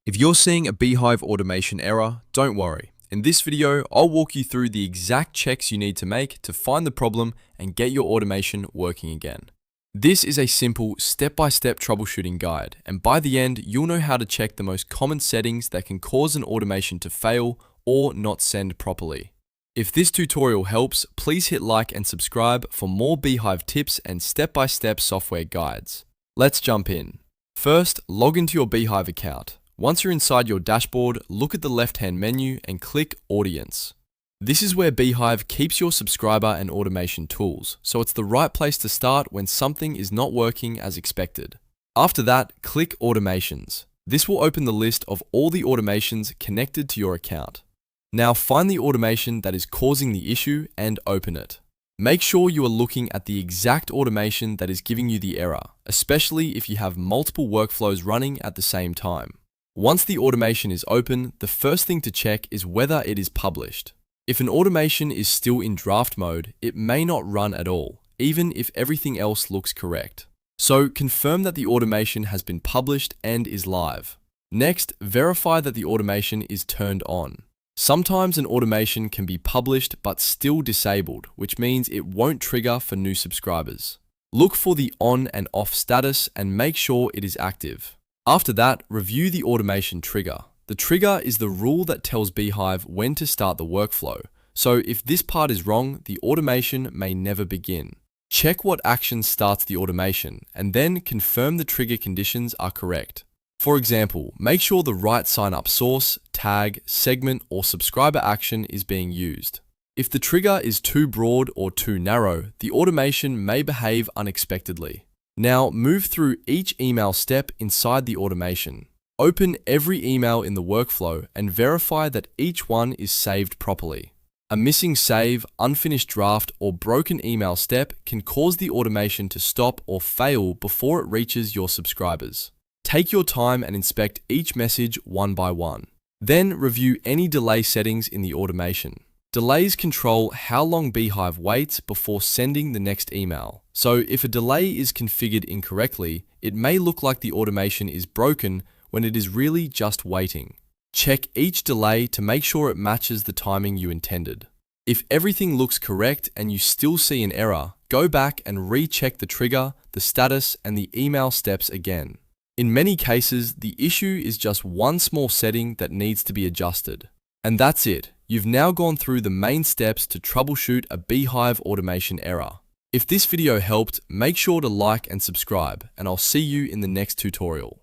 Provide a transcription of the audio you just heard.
If you're seeing a Beehiiv automation error, don't worry. In this video, I'll walk you through the exact checks you need to make to find the problem and get your automation working again. This is a simple step-by-step troubleshooting guide, and by the end, you'll know how to check the most common settings that can cause an automation to fail or not send properly. If this tutorial helps, please hit like and subscribe for more Beehiiv tips and step-by-step software guides. Let's jump in. First, log into your Beehiiv account. Once you're inside your dashboard, look at the left-hand menu and click Audience. This is where Beehiiv keeps your subscriber and automation tools, so it's the right place to start when something is not working as expected. After that, click Automations. This will open the list of all the automations connected to your account. Now find the automation that is causing the issue and open it. Make sure you are looking at the exact automation that is giving you the error, especially if you have multiple workflows running at the same time. Once the automation is open, the first thing to check is whether it is published. If an automation is still in draft mode, it may not run at all, even if everything else looks correct. So confirm that the automation has been published and is live. Next, verify that the automation is turned on. Sometimes an automation can be published but still disabled, which means it won't trigger for new subscribers. Look for the on and off status and make sure it is active. After that, review the automation trigger. The trigger is the rule that tells Beehiiv when to start the workflow. So if this part is wrong, the automation may never begin. Check what action starts the automation and then confirm the trigger conditions are correct. For example, make sure the right sign-up source, tag, segment, or subscriber action is being used. If the trigger is too broad or too narrow, the automation may behave unexpectedly. Now move through each email step inside the automation. Open every email in the workflow and verify that each one is saved properly. A missing save, unfinished draft, or broken email step can cause the automation to stop or fail before it reaches your subscribers. Take your time and inspect each message one by one. Then review any delay settings in the automation. Delays control how long Beehiiv waits before sending the next email. So if a delay is configured incorrectly, it may look like the automation is broken when it is really just waiting. Check each delay to make sure it matches the timing you intended. If everything looks correct and you still see an error, go back and recheck the trigger, the status, and the email steps again. In many cases, the issue is just one small setting that needs to be adjusted. And that's it. You've now gone through the main steps to troubleshoot a Beehiiv automation error. If this video helped, make sure to like and subscribe, and I'll see you in the next tutorial.